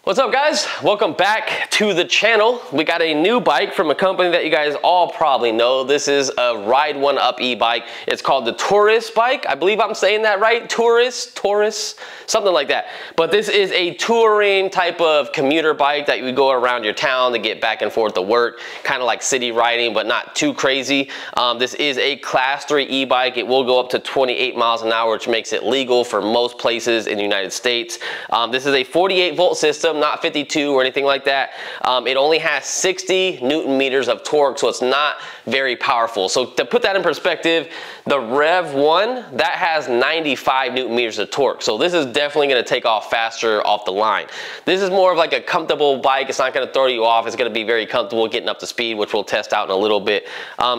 What's up guys? Welcome back to the channel. We got a new bike from a company that you guys all probably know. This is a Ride1UP e-bike. It's called the Turris bike. I believe I'm saying that right. Turris, something like that. But this is a touring type of commuter bike that you go around your town to get back and forth to work. Kind of like city riding, but not too crazy. This is a class 3 e-bike. It will go up to 28 miles an hour, which makes it legal for most places in the United States. This is a 48 volt system, not 52 or anything like that. It only has 60 Newton meters of torque, so it's not very powerful. So to put that in perspective, the Rev 1, that has 95 Newton meters of torque. So this is definitely gonna take off faster off the line. This is more of like a comfortable bike. It's not gonna throw you off. It's gonna be very comfortable getting up to speed, which we'll test out in a little bit.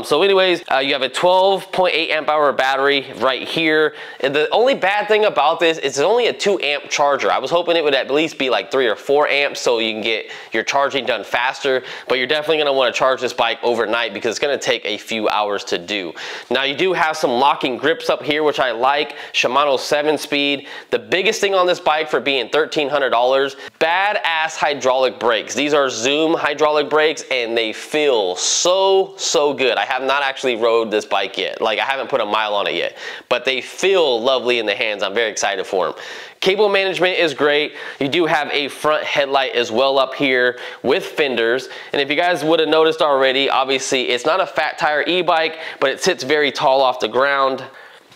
So anyways, you have a 12.8 amp hour battery right here. And the only bad thing about this is it's only a 2 amp charger. I was hoping it would at least be like 3 or 4 amps so you can get your charging done faster, but you're definitely gonna wanna charge this bike overnight because it's gonna take a few hours to do. Now you do have some locking grips up here, which I like. Shimano 7-speed. The biggest thing on this bike for being $1,300, badass hydraulic brakes. These are Zoom hydraulic brakes and they feel so good. I have not actually rode this bike yet. Like I haven't put a mile on it yet, but they feel lovely in the hands. I'm very excited for them. Cable management is great. You do have a front headlight as well up here with fenders. And if you guys would have noticed already, obviously it's not a fat tire e-bike, but it sits very tall off the ground.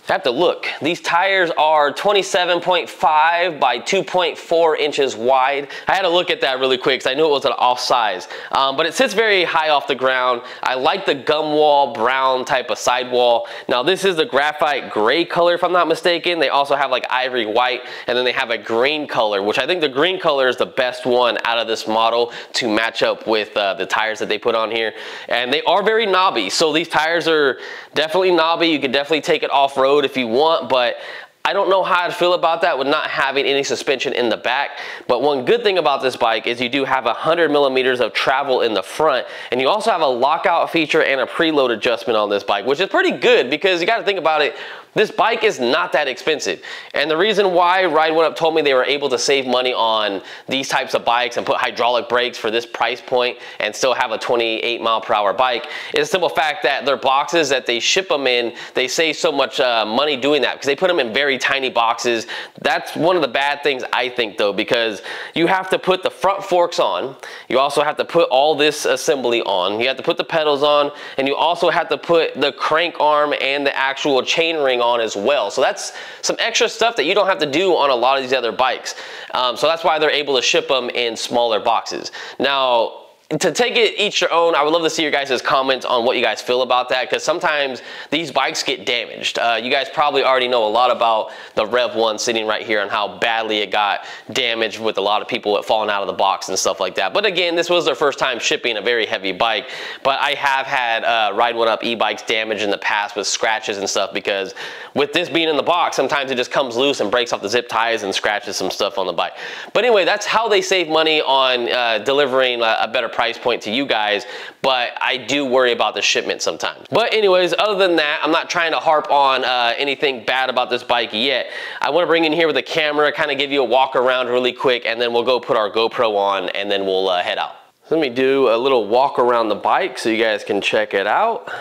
I have to look. These tires are 27.5 by 2.4 inches wide. I had to look at that really quick because I knew it was an off size. But it sits very high off the ground. I like the gum wall brown type of sidewall. Now this is the graphite gray color if I'm not mistaken. They also have like ivory white, and then they have a green color, which I think the green color is the best one out of this model to match up with the tires that they put on here. And they are very knobby. So these tires are definitely knobby. You could definitely take it off-road if you want, but I don't know how I'd feel about that with not having any suspension in the back. But one good thing about this bike is you do have 100 millimeters of travel in the front, and you also have a lockout feature and a preload adjustment on this bike, which is pretty good because you got to think about it. This bike is not that expensive. And the reason why Ride1UP told me they were able to save money on these types of bikes and put hydraulic brakes for this price point and still have a 28 mile per hour bike is the simple fact that their boxes that they ship them in, they save so much money doing that because they put them in very tiny boxes. That's one of the bad things I think though, because you have to put the front forks on. You also have to put all this assembly on. You have to put the pedals on, and you also have to put the crank arm and the actual chain ring on as well. So that's some extra stuff that you don't have to do on a lot of these other bikes. So that's why they're able to ship them in smaller boxes. Now, to take it each your own, I would love to see your guys' comments on what you guys feel about that, because sometimes these bikes get damaged. You guys probably already know a lot about the Rev 1 sitting right here and how badly it got damaged with a lot of people falling out of the box and stuff like that. But again, this was their first time shipping a very heavy bike, but I have had Ride1UP e-bikes damaged in the past with scratches and stuff, because with this being in the box, sometimes it just comes loose and breaks off the zip ties and scratches some stuff on the bike. But anyway, that's how they save money on delivering a better price point to you guys, but I do worry about the shipment sometimes. But anyways, other than that, I'm not trying to harp on anything bad about this bike yet. I want to bring in here with a camera, kind of give you a walk around really quick, and then we'll go put our GoPro on, and then we'll head out. So let me do a little walk around the bike so you guys can check it out.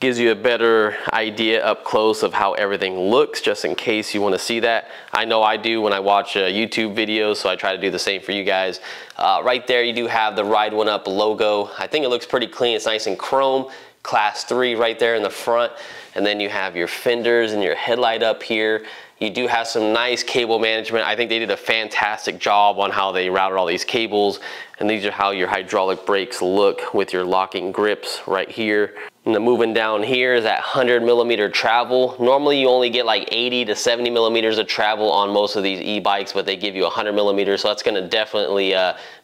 Gives you a better idea up close of how everything looks, just in case you want to see that. I know I do when I watch YouTube videos, so I try to do the same for you guys. Right there you do have the Ride1UP logo. I think it looks pretty clean. It's nice and chrome. Class 3 right there in the front. And then you have your fenders and your headlight up here. You do have some nice cable management. I think they did a fantastic job on how they routed all these cables. And these are how your hydraulic brakes look with your locking grips right here. And then moving down here is that 100 millimeter travel. Normally you only get like 80 to 70 millimeters of travel on most of these e-bikes, but they give you 100 millimeters. So that's gonna definitely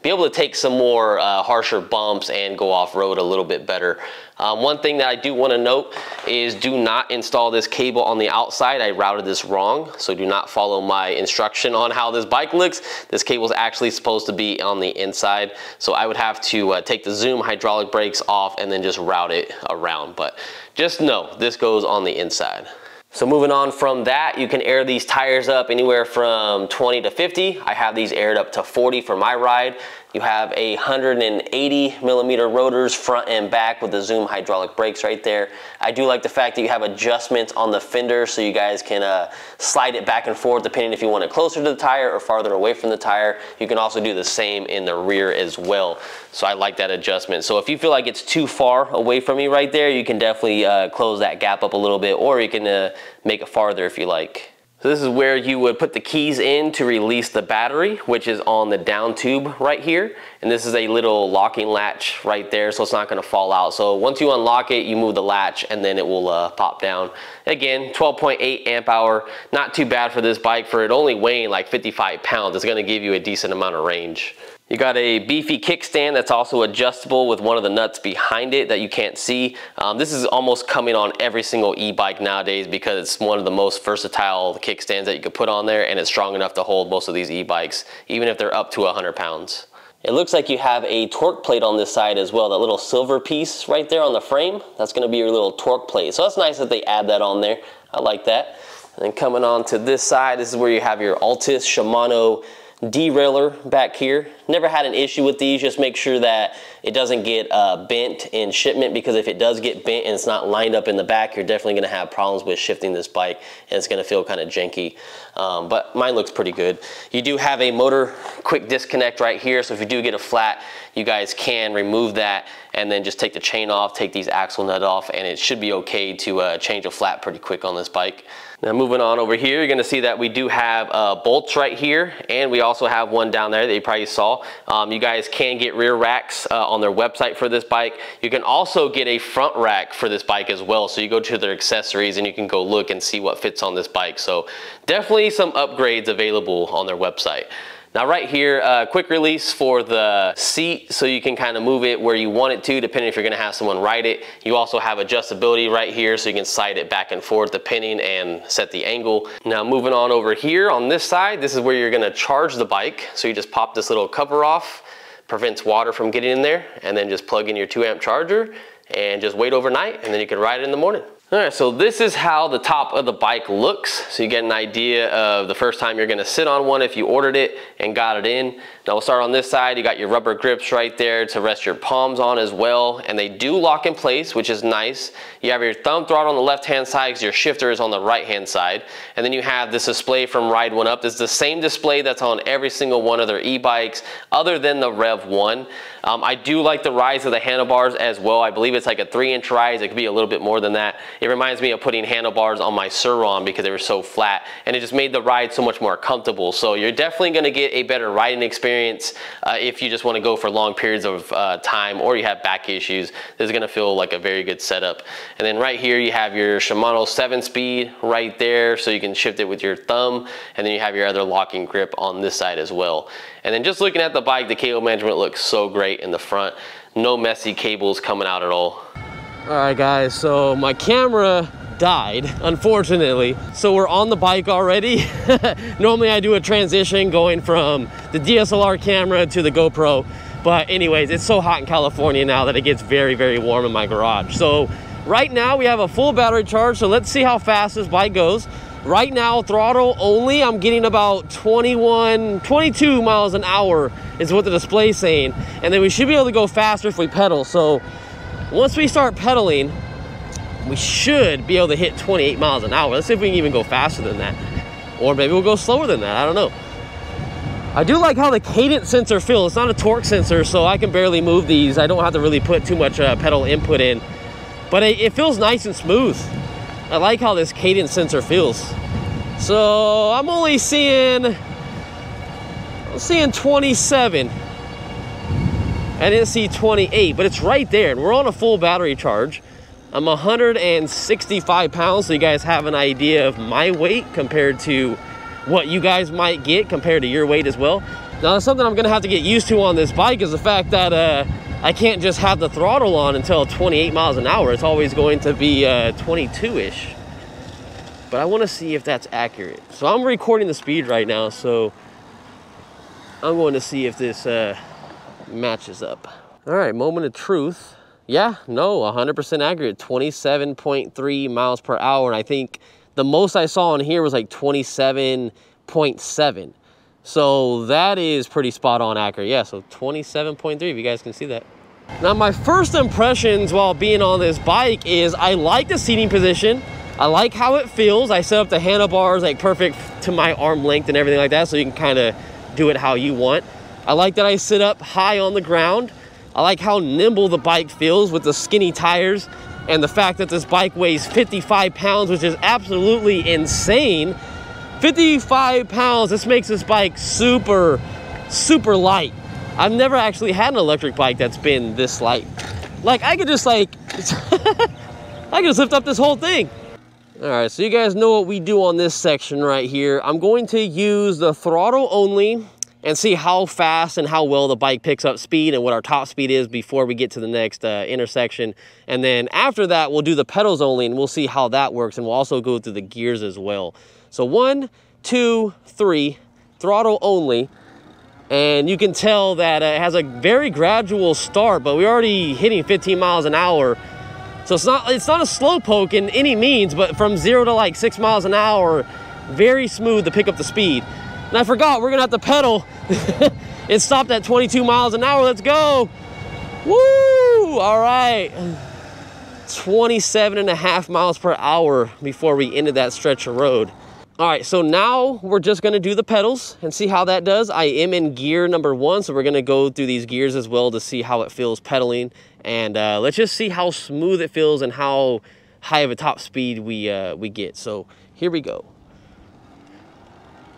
be able to take some more harsher bumps and go off-road a little bit better. One thing that I do want to note is do not install this cable on the outside. I routed this wrong, so do not follow my instruction on how this bike looks. This cable is actually supposed to be on the inside, so I would have to take the Zoom hydraulic brakes off and then just route it around. But just know this goes on the inside. So moving on from that, you can air these tires up anywhere from 20 to 50. I have these aired up to 40 for my ride. You have 180 millimeter rotors front and back with the Zoom hydraulic brakes right there. I do like the fact that you have adjustments on the fender so you guys can slide it back and forth depending if you want it closer to the tire or farther away from the tire. You can also do the same in the rear as well. So I like that adjustment. So if you feel like it's too far away from me right there, you can definitely close that gap up a little bit, or you can make it farther if you like. So this is where you would put the keys in to release the battery, which is on the down tube right here. And this is a little locking latch right there, so it's not gonna fall out. So once you unlock it, you move the latch and then it will pop down. Again, 12.8 amp hour, not too bad for this bike. For it only weighing like 55 pounds, it's gonna give you a decent amount of range. You got a beefy kickstand that's also adjustable with one of the nuts behind it that you can't see. This is almost coming on every single e-bike nowadays because it's one of the most versatile kickstands that you could put on there, and it's strong enough to hold most of these e-bikes, even if they're up to 100 pounds. It looks like you have a torque plate on this side as well, that little silver piece right there on the frame. That's gonna be your little torque plate. So that's nice that they add that on there. I like that. And then coming on to this side, this is where you have your Altus Shimano derailleur back here. Never had an issue with these. Just make sure that it doesn't get bent in shipment, because if it does get bent and it's not lined up in the back, you're definitely going to have problems with shifting this bike and it's going to feel kind of janky. But mine looks pretty good. You do have a motor quick disconnect right here, so if you do get a flat, you guys can remove that and then just take the chain off, take these axle nut off, and it should be okay to change a flat pretty quick on this bike. Now moving on over here, you're gonna see that we do have bolts right here, and we also have one down there that you probably saw. You guys can get rear racks on their website for this bike. You can also get a front rack for this bike as well. So you go to their accessories and you can go look and see what fits on this bike. So definitely some upgrades available on their website. Now right here, quick release for the seat, so you can kind of move it where you want it to, depending if you're gonna have someone ride it. You also have adjustability right here, so you can slide it back and forth depending and set the angle. Now moving on over here on this side, this is where you're gonna charge the bike. So you just pop this little cover off, prevents water from getting in there, and then just plug in your 2 amp charger and just wait overnight, and then you can ride it in the morning. All right, so this is how the top of the bike looks. So you get an idea of the first time you're gonna sit on one if you ordered it and got it in. Now we'll start on this side. You got your rubber grips right there to rest your palms on as well. And they do lock in place, which is nice. You have your thumb throttle on the left-hand side because your shifter is on the right-hand side. And then you have this display from Ride1UP. This is the same display that's on every single one of their e-bikes other than the Rev 1. I do like the rise of the handlebars as well. I believe it's like a 3-inch rise. It could be a little bit more than that. It reminds me of putting handlebars on my Sur-Ron because they were so flat, and it just made the ride so much more comfortable. So you're definitely gonna get a better riding experience if you just wanna go for long periods of time, or you have back issues. This is gonna feel like a very good setup. And then right here you have your Shimano 7-speed right there, so you can shift it with your thumb, and then you have your other locking grip on this side as well. And then just looking at the bike, the cable management looks so great in the front. No messy cables coming out at all. All right guys, so my camera died, unfortunately. So we're on the bike already. Normally I do a transition going from the DSLR camera to the GoPro. But anyways, it's so hot in California now that it gets very, very warm in my garage. So right now we have a full battery charge. So let's see how fast this bike goes. Right now, throttle only, I'm getting about 22 miles an hour is what the display's saying. And then we should be able to go faster if we pedal. So once we start pedaling, we should be able to hit 28 miles an hour. Let's see if we can even go faster than that. Or maybe we'll go slower than that, I don't know. I do like how the cadence sensor feels. It's not a torque sensor, so I can barely move these. I don't have to really put too much pedal input in. But it feels nice and smooth. I like how this cadence sensor feels. So I'm only seeing 27. I didn't see 28, but it's right there. And we're on a full battery charge. I'm 165 pounds, so you guys have an idea of my weight compared to what you guys might get compared to your weight as well. Now, something I'm gonna have to get used to on this bike is the fact that I can't just have the throttle on until 28 miles an hour. It's always going to be 22-ish. But I wanna see if that's accurate. So I'm recording the speed right now, so I'm going to see if this matches up. All right, moment of truth. Yeah, no, 100% accurate, 27.3 miles per hour. And I think The most I saw on here was like 27.7. So that is pretty spot on accurate. Yeah, so 27.3, if you guys can see that. Now my first impressions while being on this bike is I like the seating position. I like how it feels. I set up the handlebars like perfect to my arm length and everything like that, so you can kind of do it how you want. I like that I sit up high on the ground. I like how nimble the bike feels with the skinny tires, and the fact that this bike weighs 55 pounds, which is absolutely insane. 55 pounds, this makes this bike super, super light. I've never actually had an electric bike that's been this light. Like, I could just like, I could just lift up this whole thing. All right, so you guys know what we do on this section right here. I'm going to use the throttle only and see how fast and how well the bike picks up speed and what our top speed is before we get to the next intersection. And then after that, we'll do the pedals only and we'll see how that works. And we'll also go through the gears as well. So 1, 2, 3, throttle only. And you can tell that it has a very gradual start, but we're already hitting 15 miles an hour. So it's not a slow poke in any means, but from 0 to like 6 miles an hour, very smooth to pick up the speed. And I forgot, we're gonna have to pedal. It stopped at 22 miles an hour, let's go. Woo, all right. 27.5 miles per hour before we ended that stretch of road. All right, so now we're just gonna do the pedals and see how that does. I am in gear number 1, so we're gonna go through these gears as well to see how it feels pedaling. And let's just see how smooth it feels and how high of a top speed we get. So here we go.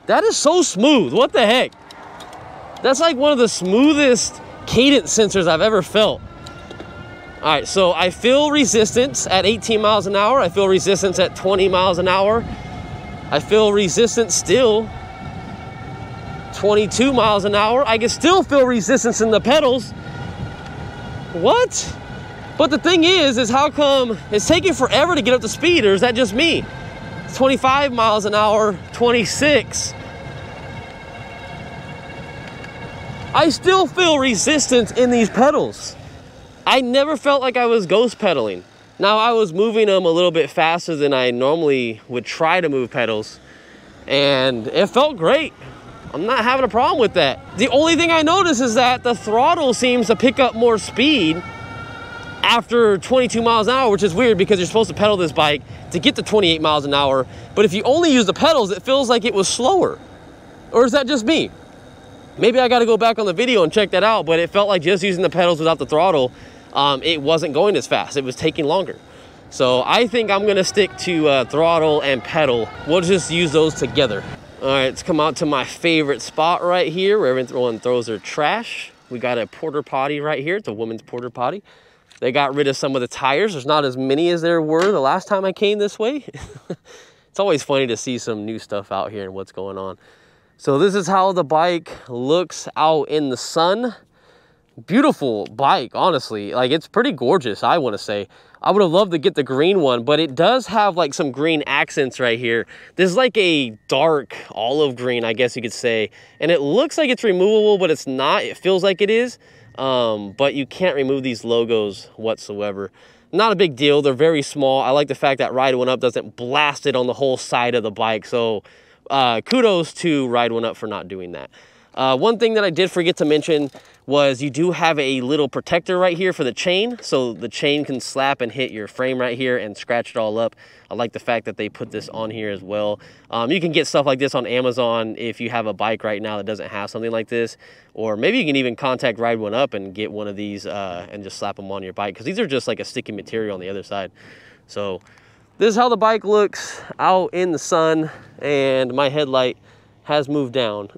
That is so smooth, what the heck? That's like one of the smoothest cadence sensors I've ever felt. All right, so I feel resistance at 18 miles an hour. I feel resistance at 20 miles an hour. I feel resistance still 22 miles an hour. I can still feel resistance in the pedals. What? But the thing is how come it's taking forever to get up to speed, or is that just me? 25 miles an hour, 26. I still feel resistance in these pedals. I never felt like I was ghost pedaling. Now I was moving them a little bit faster than I normally would try to move pedals, and it felt great. I'm not having a problem with that. The only thing I notice is that the throttle seems to pick up more speed after 22 miles an hour, which is weird because you're supposed to pedal this bike to get to 28 miles an hour. But if you only use the pedals, it feels like it was slower. Or is that just me? Maybe I got to go back on the video and check that out, but it felt like just using the pedals without the throttle, it wasn't going as fast. It was taking longer. So I think I'm going to stick to throttle and pedal. We'll just use those together. All right, let's come out to my favorite spot right here where everyone throws their trash. We got a porta potty right here. It's a woman's porta potty. They got rid of some of the tires. There's not as many as there were the last time I came this way. It's always funny to see some new stuff out here and what's going on. So this is how the bike looks out in the sun. Beautiful bike, honestly. Like, it's pretty gorgeous, I want to say. I would have loved to get the green one, but it does have like some green accents right here. This is like a dark olive green, I guess you could say. And it looks like it's removable, but it's not. It feels like it is. But you can't remove these logos whatsoever. Not a big deal. They're very small. I like the fact that Ride1UP doesn't blast it on the whole side of the bike. So kudos to Ride1UP for not doing that. One thing that I did forget to mention was you do have a little protector right here for the chain, so the chain can slap and hit your frame right here and scratch it all up. I like the fact that they put this on here as well. You can get stuff like this on Amazon if you have a bike right now that doesn't have something like this, or maybe you can even contact Ride1UP and get one of these and just slap them on your bike, because these are just like a sticky material on the other side. So this is how the bike looks out in the sun, and my headlight has moved down.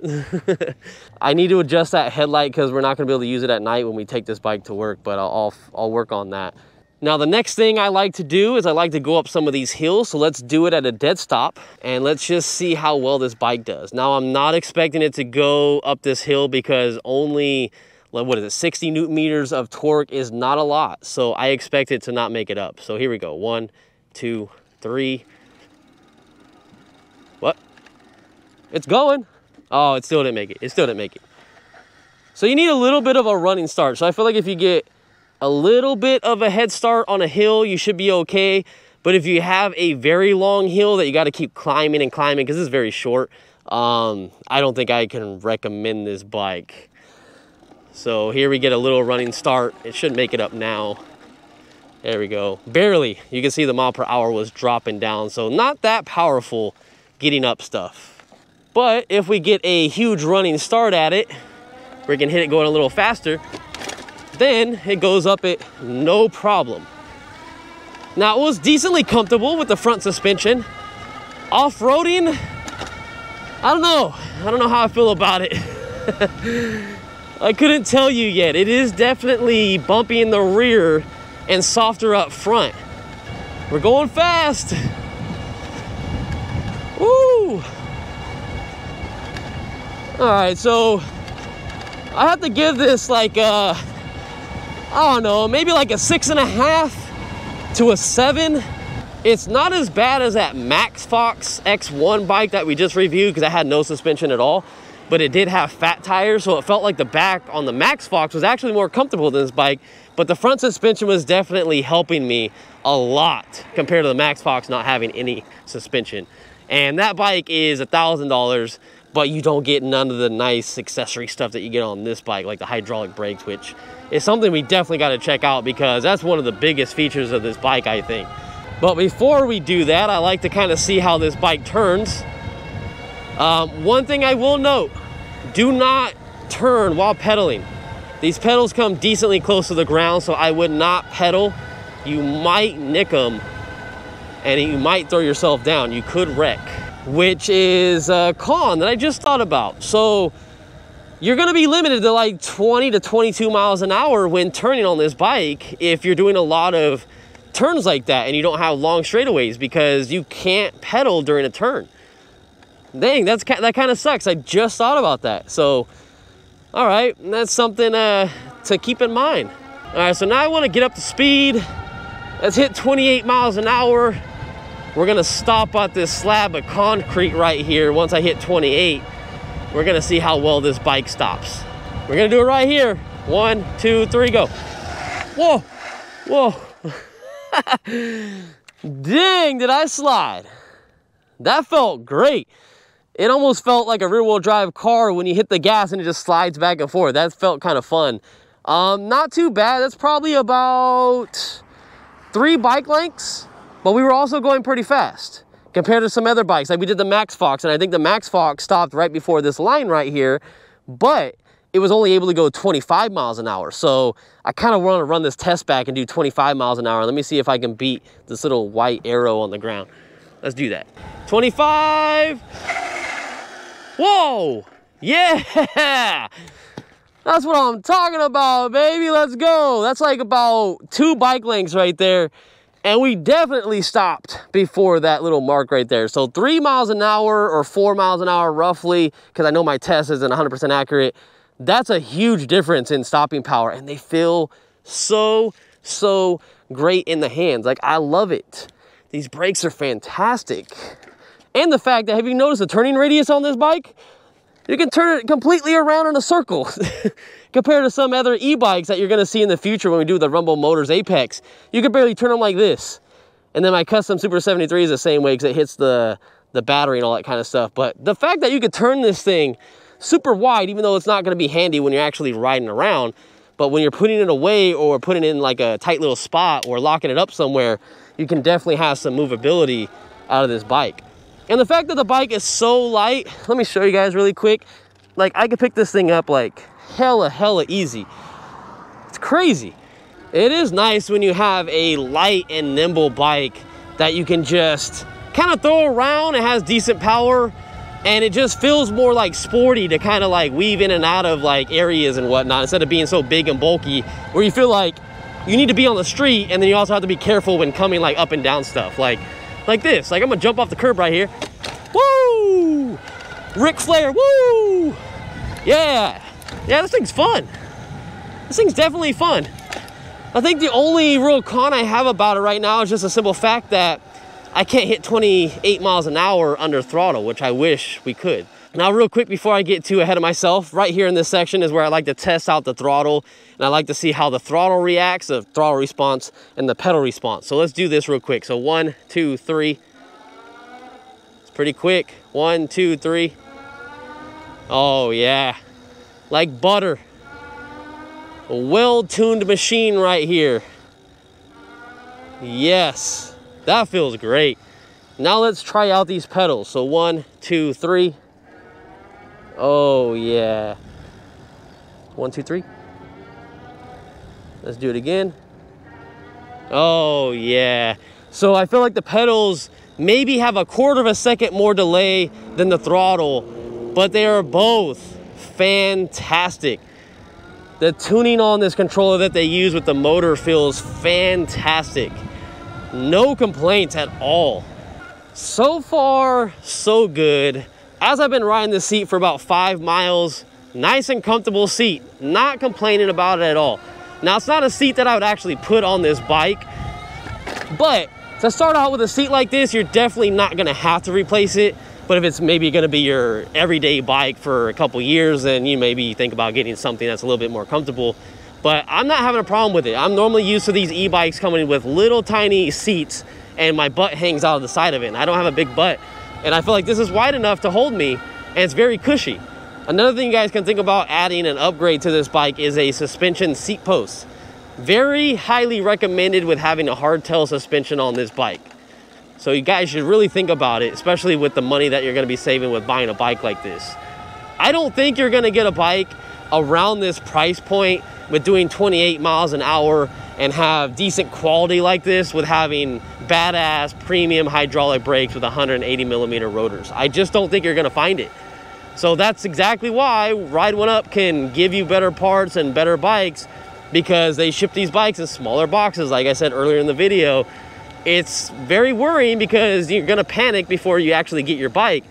I need to adjust that headlight because we're not gonna be able to use it at night when we take this bike to work, but I'll work on that. Now the next thing I like to do is I like to go up some of these hills, so let's do it at a dead stop and let's just see how well this bike does. Now I'm not expecting it to go up this hill because only, what is it, 60 Newton meters of torque is not a lot, so I expect it to not make it up. So here we go, 1, 2, 3. What? It's going. Oh, it still didn't make it. It still didn't make it. So you need a little bit of a running start. So I feel like if you get a little bit of a head start on a hill, you should be okay. But if you have a very long hill that you got to keep climbing and climbing, because it's very short, I don't think I can recommend this bike. So here we get a little running start. It should make it up now. There we go. Barely. You can see the mile per hour was dropping down. So not that powerful getting up stuff. But if we get a huge running start at it, we can hit it going a little faster, then it goes up it no problem. Now it was decently comfortable with the front suspension. Off-roading, I don't know how I feel about it. I couldn't tell you yet. It is definitely bumpy in the rear and softer up front. We're going fast. Woo! All right, so I have to give this like I don't know, maybe like a 6.5 to a 7. It's not as bad as that Max Fox X1 bike that we just reviewed, because I had no suspension at all, but it did have fat tires, so it felt like the back on the Max Fox was actually more comfortable than this bike, but the front suspension was definitely helping me a lot compared to the Max Fox not having any suspension. And that bike is $1,000, but you don't get none of the nice accessory stuff that you get on this bike, like the hydraulic brakes, which is something we definitely got to check out, because that's one of the biggest features of this bike, I think. But before we do that, I like to kind of see how this bike turns. One thing I will note, do not turn while pedaling. These pedals come decently close to the ground, so I would not pedal. You might nick them, and you might throw yourself down. You could wreck, which is a con that I just thought about. So you're gonna be limited to like 20 to 22 miles an hour when turning on this bike if you're doing a lot of turns like that and you don't have long straightaways, because you can't pedal during a turn. Dang, that kind of sucks. I just thought about that. So, all right, that's something to keep in mind. All right, so now I wanna get up to speed. Let's hit 28 miles an hour. We're gonna stop at this slab of concrete right here. Once I hit 28, we're gonna see how well this bike stops. We're gonna do it right here. 1, 2, 3, go. Whoa, whoa. Dang, did I slide? That felt great. It almost felt like a rear-wheel drive car when you hit the gas and it just slides back and forth. That felt kind of fun. Not too bad. That's probably about 3 bike lengths, but we were also going pretty fast compared to some other bikes. Like we did the Max Fox, and I think the Max Fox stopped right before this line right here, but it was only able to go 25 miles an hour. So I kind of want to run this test back and do 25 miles an hour. Let me see if I can beat this little white arrow on the ground. Let's do that. 25. Whoa, yeah. That's what I'm talking about, baby. Let's go. That's like about 2 bike lengths right there. And we definitely stopped before that little mark right there. So 3 miles an hour or 4 miles an hour roughly, because I know my test isn't 100% accurate. That's a huge difference in stopping power. And they feel so great in the hands. Like, I love it. These brakes are fantastic. And the fact that, have you noticed the turning radius on this bike? You can turn it completely around in a circle compared to some other e-bikes that you're gonna see in the future when we do the Rumble Motors Apex. You can barely turn them like this. And then my custom Super 73 is the same way, because it hits the battery and all that kind of stuff. But the fact that you could turn this thing super wide, even though it's not gonna be handy when you're actually riding around, but when you're putting it away or putting it in like a tight little spot or locking it up somewhere, you can definitely have some movability out of this bike. And the fact that the bike is so light, let me show you guys really quick. Like, I could pick this thing up like hella easy. It's crazy. It is nice when you have a light and nimble bike that you can just kind of throw around. It has decent power, and it just feels more like sporty to kind of like weave in and out of like areas and whatnot, instead of being so big and bulky where you feel like you need to be on the street, and then you also have to be careful when coming like up and down stuff. Like this. Like, I'm gonna jump off the curb right here. Woo! Ric Flair, woo! Yeah. Yeah, this thing's fun. This thing's definitely fun. I think the only real con I have about it right now is just a simple fact that I can't hit 28 miles an hour under throttle, which I wish we could. Now, real quick before I get too ahead of myself, right here in this section is where I like to test out the throttle, and I like to see how the throttle reacts, the throttle response, and the pedal response. So let's do this real quick. So 1, 2, 3. It's pretty quick. 1, 2, 3. Oh yeah, like butter. A well-tuned machine right here. Yes, that feels great. Now let's try out these pedals. So 1, 2, 3. Oh yeah. 1, 2, 3. Let's do it again. Oh yeah. So I feel like the pedals maybe have a quarter of a second more delay than the throttle, but they are both fantastic. The tuning on this controller that they use with the motor feels fantastic. No complaints at all. So far, so good. As I've been riding this seat for about 5 miles, nice and comfortable seat, not complaining about it at all. Now, it's not a seat that I would actually put on this bike, but to start out with a seat like this, you're definitely not gonna have to replace it. But if it's maybe gonna be your everyday bike for a couple years, then you maybe think about getting something that's a little bit more comfortable. But I'm not having a problem with it. I'm normally used to these e-bikes coming with little tiny seats, and my butt hangs out of the side of it, and I don't have a big butt. And I feel like this is wide enough to hold me, and it's very cushy. Another thing you guys can think about adding an upgrade to this bike is a suspension seat post. Very highly recommended with having a hardtail suspension on this bike. So you guys should really think about it, especially with the money that you're gonna be saving with buying a bike like this. I don't think you're gonna get a bike around this price point with doing 28 miles an hour and have decent quality like this with having badass premium hydraulic brakes with 180 millimeter rotors. I just don't think you're gonna find it. So that's exactly why Ride1UP can give you better parts and better bikes, because they ship these bikes in smaller boxes. Like I said earlier in the video, it's very worrying because you're gonna panic before you actually get your bike.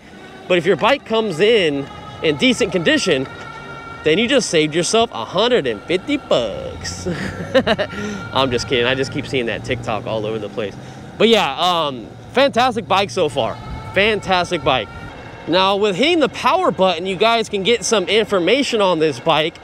But if your bike comes in decent condition, then you just saved yourself 150 bucks. I'm just kidding. I just keep seeing that TikTok all over the place. But yeah, fantastic bike so far. Fantastic bike. Now with hitting the power button, you guys can get some information on this bike,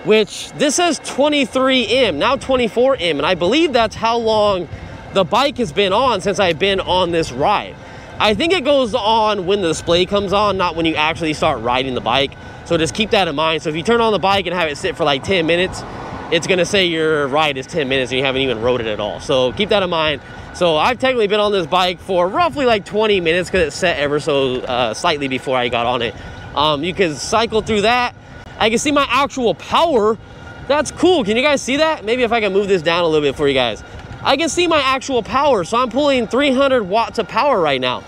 which this says 23M, now 24M, and I believe that's how long the bike has been on since I've been on this ride. I think it goes on when the display comes on, not when you actually start riding the bike. So just keep that in mind. So if you turn on the bike and have it sit for like 10 minutes, it's gonna say your ride is 10 minutes and you haven't even rode it at all. So keep that in mind. So I've technically been on this bike for roughly like 20 minutes because it's set ever so slightly before I got on it. You can cycle through that. I can see my actual power. That's cool. Can you guys see that? Maybe if I can move this down a little bit for you guys. I can see my actual power. So I'm pulling 300 watts of power right now.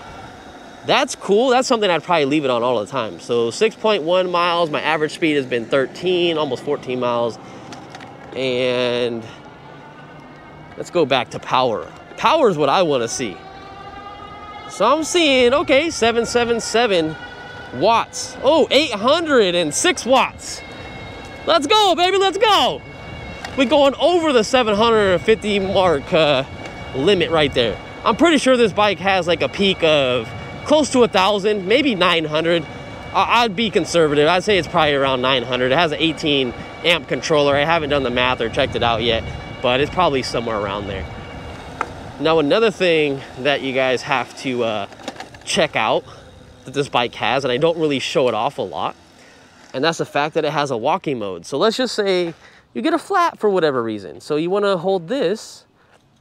That's cool. That's something I'd probably leave it on all the time. So 6.1 miles. My average speed has been 13, almost 14 miles. And let's go back to power. Power is what I want to see. So I'm seeing, okay, 777 watts. Oh, 806 watts. Let's go, baby, let's go. We're going over the 750 mark limit right there. I'm pretty sure this bike has like a peak of close to 1,000, maybe 900. I'd be conservative. I'd say it's probably around 900. It has an 18 amp controller. I haven't done the math or checked it out yet, but it's probably somewhere around there. Now, another thing that you guys have to check out that this bike has, and I don't really show it off a lot, and that's the fact that it has a walking mode. So let's just say you get a flat for whatever reason. So you want to hold this.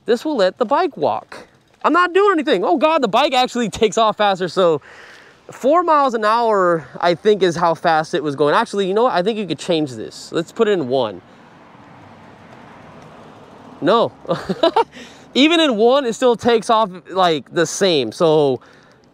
This will let the bike walk. I'm not doing anything. Oh God, the bike actually takes off faster. So 4 miles an hour, I think, is how fast it was going. Actually, you know what? I think you could change this. Let's put it in 1. No. Even in 1, it still takes off like the same. So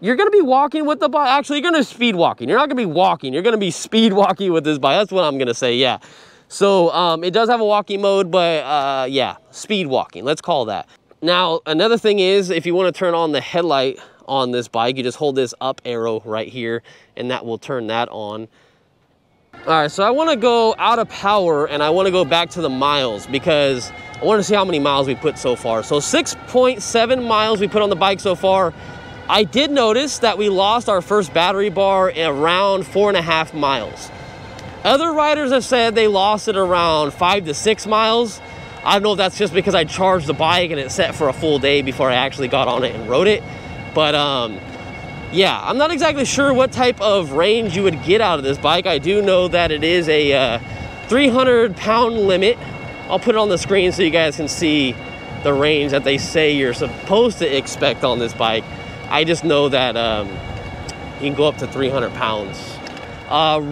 you're gonna be walking with the bike. Actually, you're gonna speed walking. You're not gonna be walking. You're gonna be speed walking with this bike. That's what I'm gonna say, yeah. So it does have a walking mode, but yeah, speed walking, let's call that. Now, another thing is, if you wanna turn on the headlight on this bike, you just hold this up arrow right here, and that will turn that on. All right, so I wanna go out of power, and I wanna go back to the miles, because I wanna see how many miles we put so far. So 6.7 miles we put on the bike so far. I did notice that we lost our first battery bar in around 4.5 miles. Other riders have said they lost it around 5 to 6 miles. I don't know if that's just because I charged the bike and it set for a full day before I actually got on it and rode it. But yeah, I'm not exactly sure what type of range you would get out of this bike. I do know that it is a 300-pound limit. I'll put it on the screen so you guys can see the range that they say you're supposed to expect on this bike. I just know that you can go up to 300 pounds.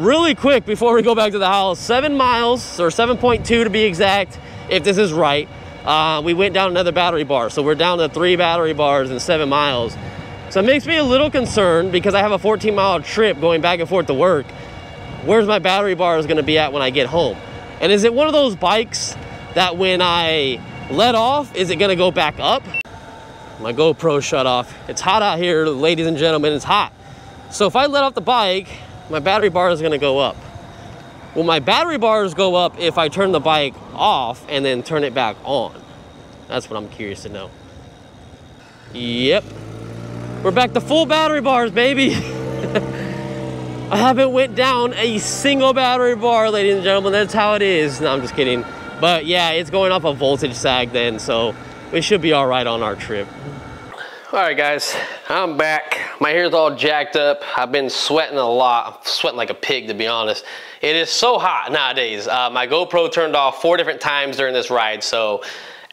Really quick before we go back to the house, 7 miles, or 7.2 to be exact, if this is right. We went down another battery bar, so we're down to 3 battery bars in 7 miles. So it makes me a little concerned because I have a 14-mile trip going back and forth to work. Where's my battery bars gonna be at when I get home? And is it one of those bikes that when I let off, is it gonna go back up? My GoPro shut off. It's hot out here, ladies and gentlemen, it's hot. So if I let off the bike, my battery bar is gonna go up. Will my battery bars go up if I turn the bike off and then turn it back on? That's what I'm curious to know. Yep. We're back to full battery bars, baby. I haven't went down a single battery bar, ladies and gentlemen. That's how it is. No, I'm just kidding. But yeah, it's going off a voltage sag then, so we should be all right on our trip. All right, guys, I'm back. My hair's all jacked up. I've been sweating a lot. I'm sweating like a pig, to be honest. It is so hot nowadays. My GoPro turned off 4 different times during this ride, so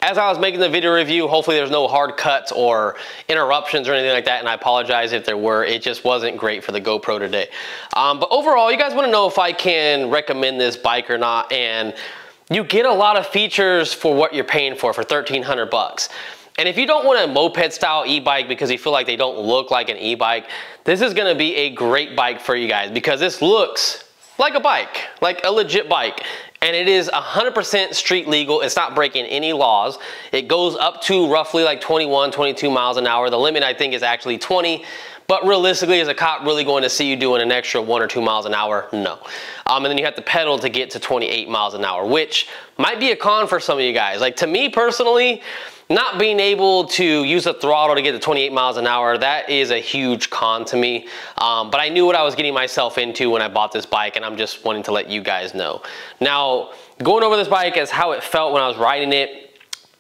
as I was making the video review, hopefully there's no hard cuts or interruptions or anything like that, and I apologize if there were. It just wasn't great for the GoPro today. But overall, you guys wanna know if I can recommend this bike or not, and you get a lot of features for what you're paying for 1,300 bucks. And if you don't want a moped style e-bike because you feel like they don't look like an e-bike, this is gonna be a great bike for you guys because this looks like a bike, like a legit bike. And it is 100% street legal. It's not breaking any laws. It goes up to roughly like 21, 22 miles an hour. The limit I think is actually 20. But realistically, is a cop really going to see you doing an extra 1 or 2 miles an hour? No. And then you have to pedal to get to 28 miles an hour, which might be a con for some of you guys. Like to me personally, not being able to use the throttle to get to 28 miles an hour, that is a huge con to me. But I knew what I was getting myself into when I bought this bike, and I'm just wanting to let you guys know. Now, going over this bike as how it felt when I was riding it,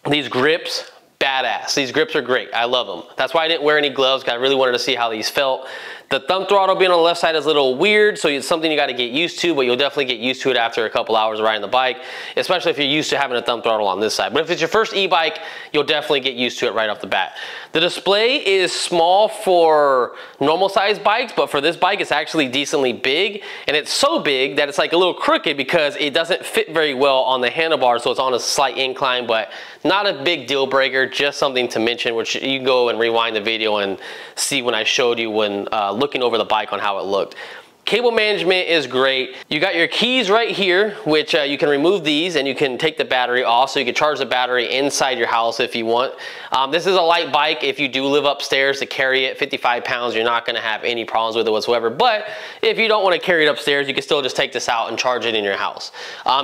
these grips, badass. These grips are great. I love them. That's why I didn't wear any gloves, because I really wanted to see how these felt. The thumb throttle being on the left side is a little weird, so it's something you got to get used to, but you'll definitely get used to it after a couple hours of riding the bike, especially if you're used to having a thumb throttle on this side. But if it's your first e-bike, you'll definitely get used to it right off the bat. The display is small for normal size bikes, but for this bike, it's actually decently big, and it's so big that it's like a little crooked because it doesn't fit very well on the handlebars, so it's on a slight incline, but not a big deal breaker, just something to mention, which you can go and rewind the video and see when I showed you when looking over the bike on how it looked. Cable management is great. You got your keys right here, which you can remove these and you can take the battery off, so you can charge the battery inside your house if you want. This is a light bike. If you do live upstairs to carry it, 55 pounds, you're not gonna have any problems with it whatsoever. But if you don't wanna carry it upstairs, you can still just take this out and charge it in your house.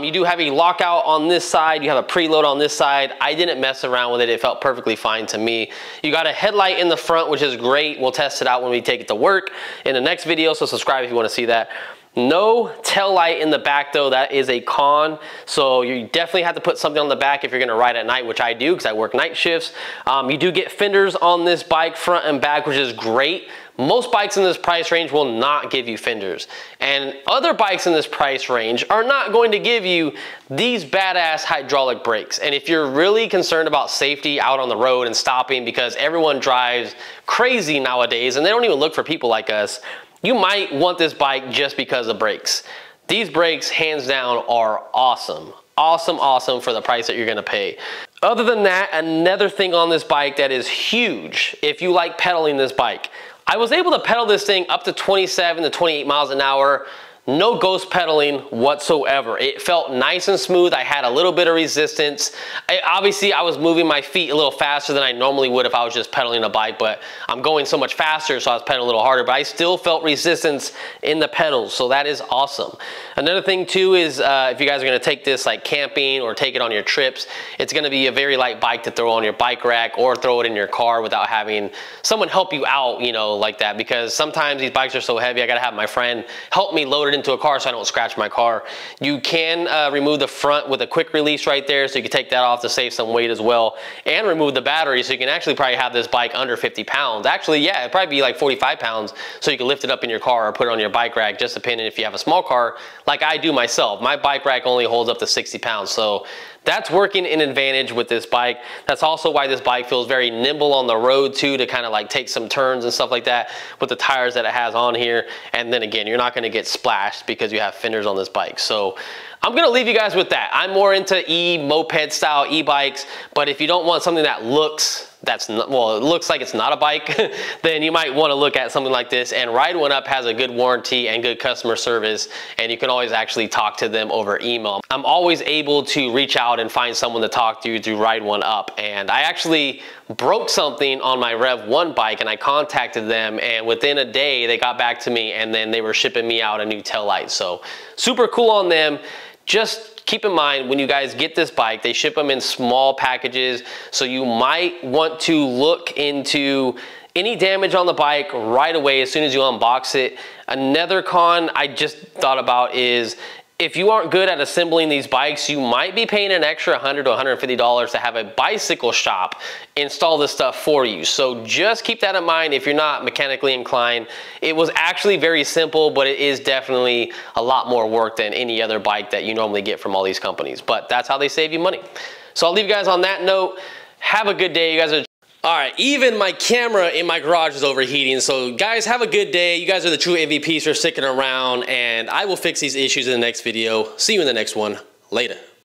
You do have a lockout on this side. You have a preload on this side. I didn't mess around with it. It felt perfectly fine to me. You got a headlight in the front, which is great. We'll test it out when we take it to work in the next video, so subscribe if you wanna see that. No tail light in the back though, that is a con. So you definitely have to put something on the back if you're gonna ride at night, which I do because I work night shifts. You do get fenders on this bike front and back, which is great. Most bikes in this price range will not give you fenders. And other bikes in this price range are not going to give you these badass hydraulic brakes. And if you're really concerned about safety out on the road and stopping, because everyone drives crazy nowadays and they don't even look for people like us, you might want this bike just because of brakes. These brakes, hands down, are awesome. Awesome, awesome for the price that you're gonna pay. Other than that, another thing on this bike that is huge, if you like pedaling this bike, I was able to pedal this thing up to 27 to 28 miles an hour, no ghost pedaling whatsoever. It felt nice and smooth. I had a little bit of resistance. Obviously, I was moving my feet a little faster than I normally would if I was just pedaling a bike, but I'm going so much faster, so I was pedaling a little harder, but I still felt resistance in the pedals, so that is awesome. Another thing too is if you guys are gonna take this like camping or take it on your trips, it's gonna be a very light bike to throw on your bike rack or throw it in your car without having someone help you out, you know, like that, because sometimes these bikes are so heavy, I gotta have my friend help me load it into a car so I don't scratch my car. You can remove the front with a quick release right there, so you can take that off to save some weight as well, and remove the battery, so you can actually probably have this bike under 50 pounds. Actually, yeah, it'd probably be like 45 pounds, so you can lift it up in your car or put it on your bike rack, just depending if you have a small car like I do myself. My bike rack only holds up to 60 pounds, so that's working in advantage with this bike. That's also why this bike feels very nimble on the road too, to kind of like take some turns and stuff like that with the tires that it has on here. And then again, you're not gonna get splashed because you have fenders on this bike. So I'm gonna leave you guys with that. I'm more into moped style e-bikes, but if you don't want something that looks, well, it looks like it's not a bike, then you might want to look at something like this. And Ride1UP has a good warranty and good customer service, and you can always actually talk to them over email. I'm always able to reach out and find someone to talk to through Ride1UP. And I actually broke something on my Rev 1 bike, and I contacted them, and within a day they got back to me, and then they were shipping me out a new tail light. So super cool on them. Just keep in mind, when you guys get this bike, they ship them in small packages, so you might want to look into any damage on the bike right away as soon as you unbox it. Another con I just thought about is, if you aren't good at assembling these bikes, you might be paying an extra $100 to $150 to have a bicycle shop install this stuff for you. So just keep that in mind if you're not mechanically inclined. It was actually very simple, but it is definitely a lot more work than any other bike that you normally get from all these companies. But that's how they save you money. So I'll leave you guys on that note. Have a good day. You guys are... All right, even my camera in my garage is overheating. So guys, have a good day. You guys are the true MVPs for sticking around, and I will fix these issues in the next video. See you in the next one. Later.